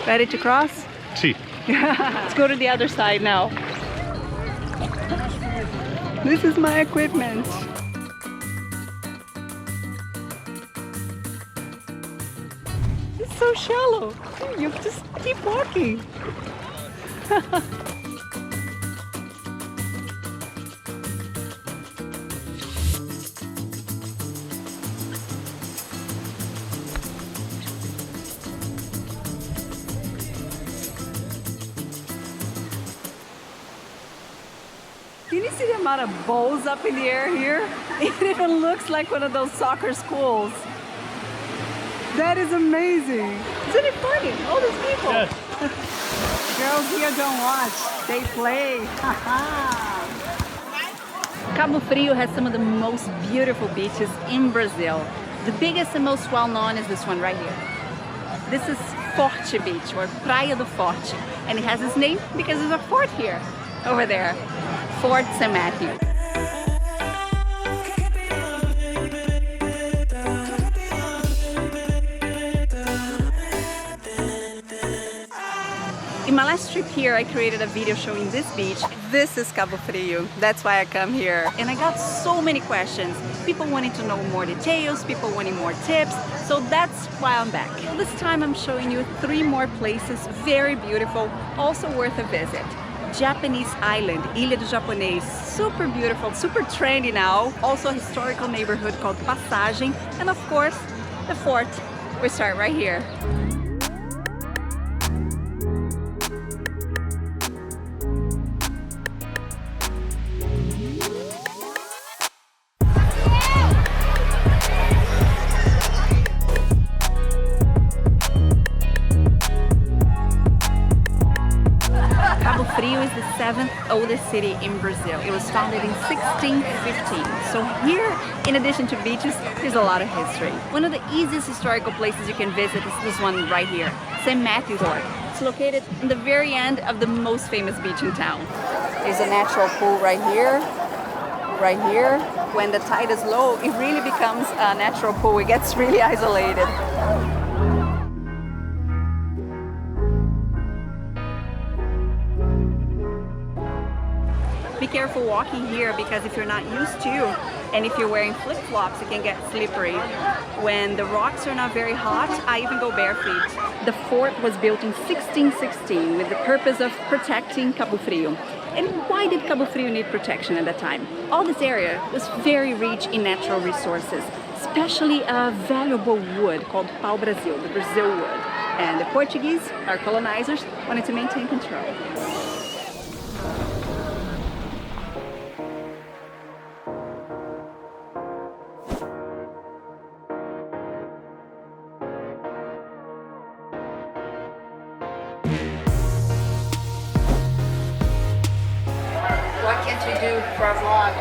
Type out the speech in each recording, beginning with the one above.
Ready to cross? Sì. Let's go to the other side now. This is my equipment. It's so shallow. You just keep walking. Can you see the amount of balls up in the air here? It even looks like one of those soccer schools. That is amazing. Isn't it funny? All these people. Yes. Girls here don't watch, they play. Cabo Frio has some of the most beautiful beaches in Brazil. The biggest and most well-known is this one right here. This is Forte Beach, or Praia do Forte. And it has its name because there's a fort here, over there. Fort St. Matthew. In my last trip here, I created a video showing this beach. This is Cabo Frio. That's why I come here. And I got so many questions. People wanting to know more details, people wanting more tips. So that's why I'm back. This time I'm showing you 3 more places, very beautiful, also worth a visit. Japanese Island, Ilha do Japonês, super beautiful, super trendy now. Also a historical neighborhood called Passagem. And of course, the fort. We start right here. Frio is the 7th oldest city in Brazil. It was founded in 1615. So here, in addition to beaches, there's a lot of history. One of the easiest historical places you can visit is this one right here, St. Matthew's Fort. It's located in the very end of the most famous beach in town. There's a natural pool right here. Right here. When the tide is low, it really becomes a natural pool. It gets really isolated. Be careful walking here because if you're not used to, and if you're wearing flip-flops, it can get slippery. When the rocks are not very hot, I even go barefoot. The fort was built in 1616 with the purpose of protecting Cabo Frio. And why did Cabo Frio need protection at that time? All this area was very rich in natural resources, especially a valuable wood called pau-brasil, the Brazil wood. And the Portuguese, our colonizers, wanted to maintain control. What can't you do for a vlog?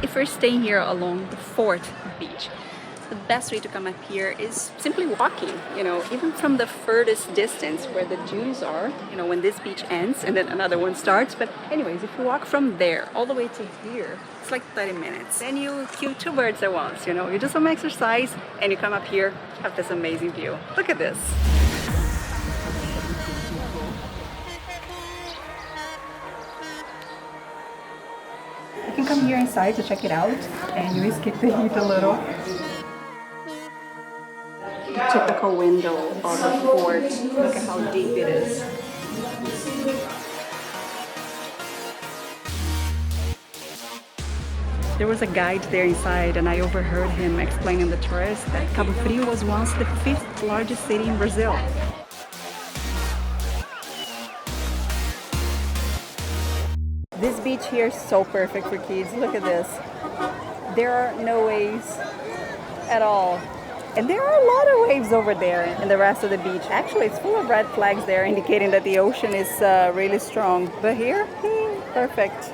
If we're staying here along the Fort Beach, the best way to come up here is simply walking, even from the furthest distance where the dunes are, when this beach ends and then another one starts. But anyways, if you walk from there all the way to here, it's like 30 minutes. Then you kill 2 birds at once, you do some exercise and you come up here, have this amazing view. Look at this. You can come here inside to check it out and you escape the heat a little. The typical window of the fort. Look at how deep it is. There was a guide there inside and I overheard him explaining to the tourists that Cabo Frio was once the 5th largest city in Brazil. This beach here is so perfect for kids. Look at this. There are no waves at all. And there are a lot of waves over there in the rest of the beach. Actually, it's full of red flags there indicating that the ocean is really strong. But here, perfect.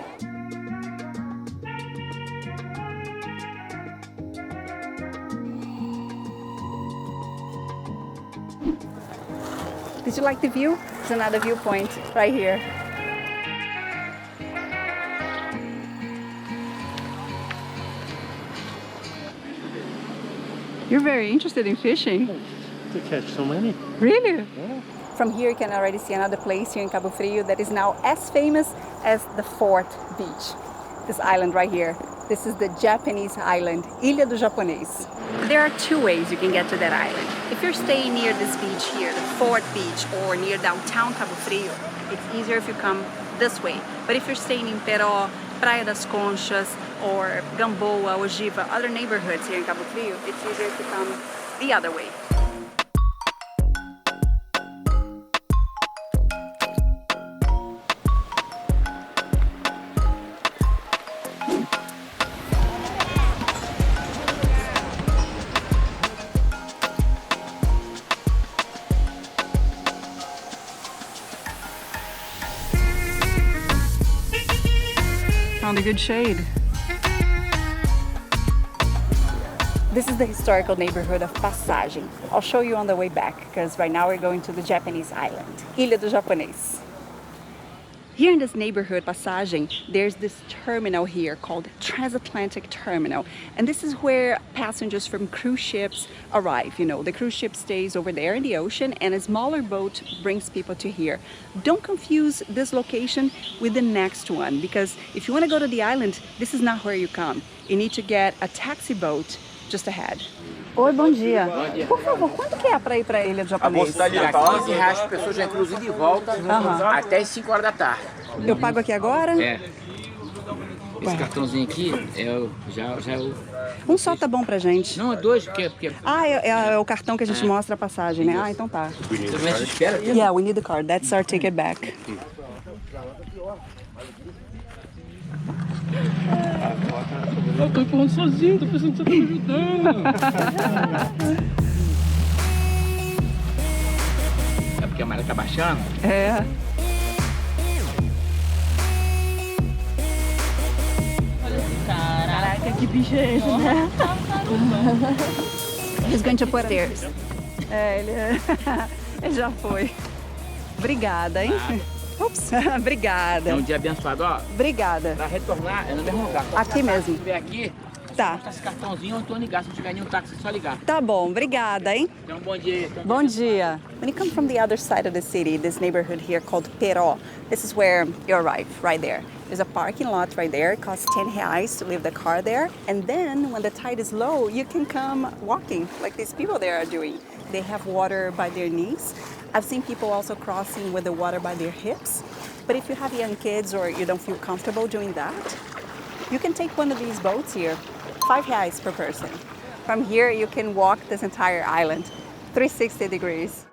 Did you like the view? It's another viewpoint right here. You're very interested in fishing. To catch so many. Really? Yeah. From here you can already see another place here in Cabo Frio that is now as famous as the Fort Beach. This island right here. This is the Japanese island, Ilha do Japonês. There are two ways you can get to that island. If you're staying near this beach here, the Fort Beach, or near downtown Cabo Frio, it's easier if you come this way. But if you're staying in Peró, Praia das Conchas, or Gamboa, Ojiva, other neighborhoods here in Cabo Frio, it's easier to come the other way. Found a good shade. This is the historical neighborhood of Passagem. I'll show you on the way back, because right now we're going to the Japanese island, Ilha do Japonês. Here in this neighborhood, Passagem, there's this terminal here called Transatlantic Terminal. And this is where passengers from cruise ships arrive. You know, the cruise ship stays over there in the ocean and a smaller boat brings people to here. Don't confuse this location with the next one, because if you want to go to the island, this is not where you come. You need to get a taxi boat just ahead. Oi, bom dia. Por favor, quanto que é para ir para a Ilha do Japonês? É R$15, a pessoa já inclusive de volta até as 5 horas da tarde. Eu pago aqui agora? É. Esse cartãozinho aqui já é o... Um só tá bom pra gente. Não, é dois, porque... Ah, é o cartão que a gente mostra a passagem, né? Ah, então tá. Você espera? Yeah, we need the card. That's our ticket back. Eu tô empurrando sozinho, tô pensando que você tá me ajudando. É porque a maré tá baixando? É. Caraca, que bicho é esse, né? He's going to put stairs. É, ele já foi. Obrigada, hein? Ups, obrigada. É um dia abençoado, ó. Obrigada. Pra retornar é no mesmo lugar. Aqui mesmo. Se tiver aqui, Tá. mostra esse cartãozinho ou então ligar. Se não tiver nenhum táxi, é só ligar. Tá bom, obrigada, hein? Então, bom dia. Bom dia. When you come from the other side of the city, this neighborhood here called Peró, this is where you arrive, right there. There's a parking lot right there. It costs 10 reais to leave the car there. And then when the tide is low, you can come walking like these people there are doing. They have water by their knees. I've seen people also crossing with the water by their hips. But if you have young kids or you don't feel comfortable doing that, you can take one of these boats here, 5 reais per person. From here, you can walk this entire island, 360 degrees.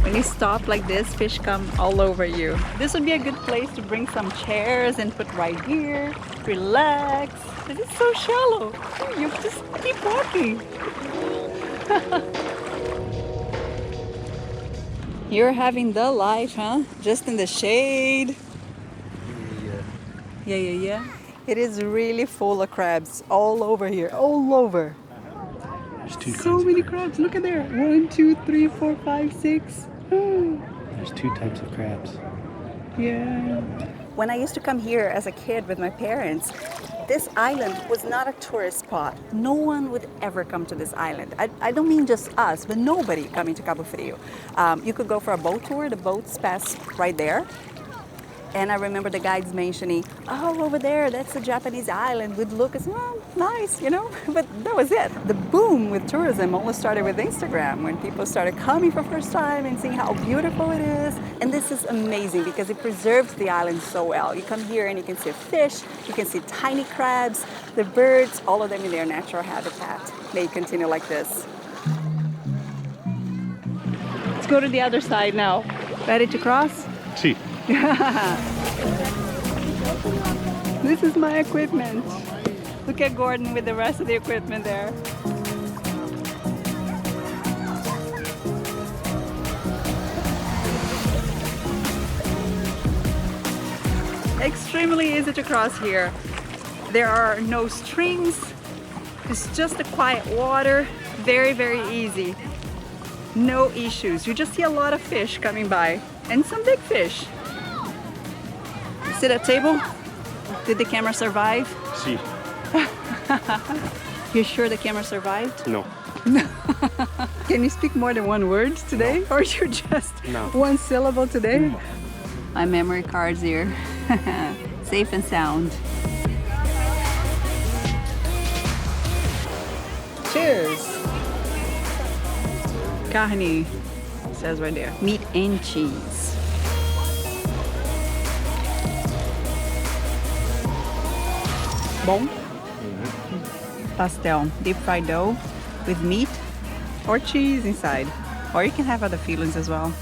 When you stop like this, fish come all over you. This would be a good place to bring some chairs and put right here, relax. This is so shallow. You just keep walking. You're having the life, huh? Just in the shade. Yeah. It is really full of crabs all over here, all over. So many crabs. Look at there. 1, 2, 3, 4, 5, 6. There's 2 types of crabs. Yeah. When I used to come here as a kid with my parents, this island was not a tourist spot. No one would ever come to this island. I don't mean just us, but nobody coming to Cabo Frio. You could go for a boat tour. The boats pass right there. And I remember the guides mentioning, oh, over there, that's a Japanese island. We'd look and say, well, nice, you know, but that was it. The boom with tourism almost started with Instagram, when people started coming for the first time and seeing how beautiful it is. And this is amazing because it preserves the island so well. You come here and you can see fish, you can see tiny crabs, the birds, all of them in their natural habitat. They continue like this. go to the other side now. Ready to cross? Sí. This is my equipment. Look at Gordon with the rest of the equipment there. Extremely easy to cross here. There are no streams. It's just a quiet water. Very, very easy. No issues. You just see a lot of fish coming by and some big fish. See that table? Did the camera survive? Sí. You sure the camera survived? No. Can you speak more than one word today? Or you just No. one syllable today? My memory card's here. Safe and sound. Cheers. Carne, says right there. Meat and cheese. Bom? Pastel, deep fried dough with meat or cheese inside. Or you can have other fillings as well.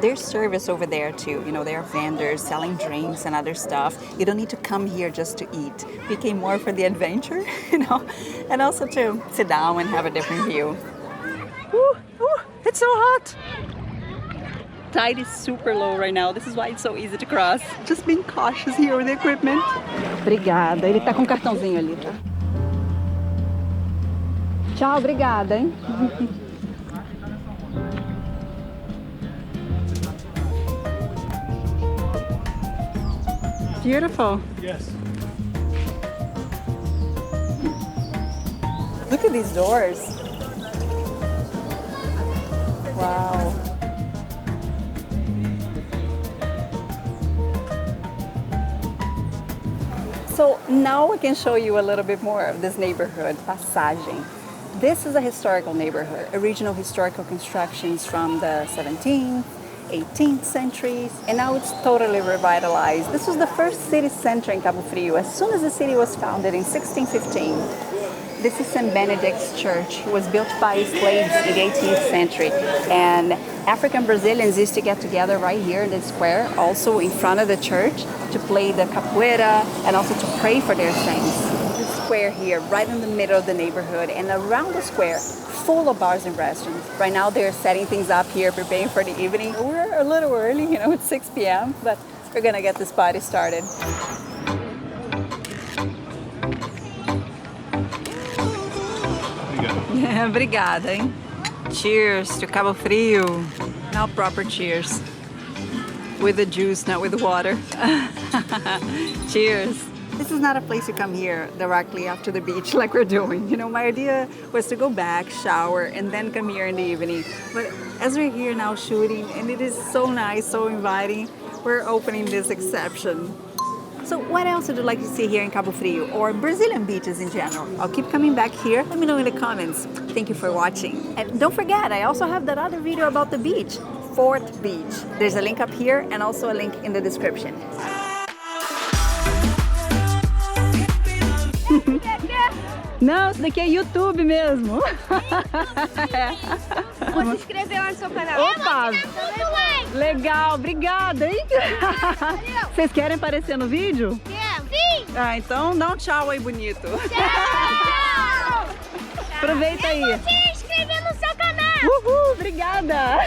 There's service over there too. You know, there are vendors selling drinks and other stuff. You don't need to come here just to eat. We came more for the adventure, you know, and also to sit down and have a different view. Ooh, ooh, it's so hot. Tide is super low right now. This is why it's so easy to cross. Just being cautious here with the equipment. Obrigada. Ele tá com um cartãozinho ali, tá? Tchau, obrigada, hein? Beautiful. Yes. Look at these doors. Wow. So now I can show you a little bit more of this neighborhood, Passagem. This is a historical neighborhood, original historical constructions from the 17th, 18th centuries, and now it's totally revitalized. This was the first city center in Cabo Frio as soon as the city was founded in 1615. This is St. Benedict's Church. It was built by slaves in the 18th century, and African Brazilians used to get together right here in the square, also in front of the church, to play the capoeira and also to pray for their saints. The square here, right in the middle of the neighborhood, and around the square, full of bars and restaurants. Right now they're setting things up here, preparing for the evening. We're a little early, you know, it's 6 p.m., but we're gonna get this party started. Obrigada, hein? Cheers to Cabo Frio. Now proper cheers. With the juice, not with the water. Cheers. This is not a place to come here directly after the beach like we're doing. You know, my idea was to go back, shower, and then come here in the evening. But as we're here now shooting, and it is so nice, so inviting, we're opening this exception. So what else would you like to see here in Cabo Frio or Brazilian beaches in general? I'll keep coming back here. Let me know in the comments. Thank you for watching. And don't forget, I also have that other video about the beach, Fort Beach. There's a link up here and also a link in the description. Não, isso daqui é YouTube mesmo. Vou se inscrever lá no seu canal. Opa! Legal, obrigada, hein? Vocês querem aparecer no vídeo? Sim! Ah, então dá um tchau aí bonito. Tchau! Aproveita aí. Se inscrever no seu canal. Uhul, obrigada!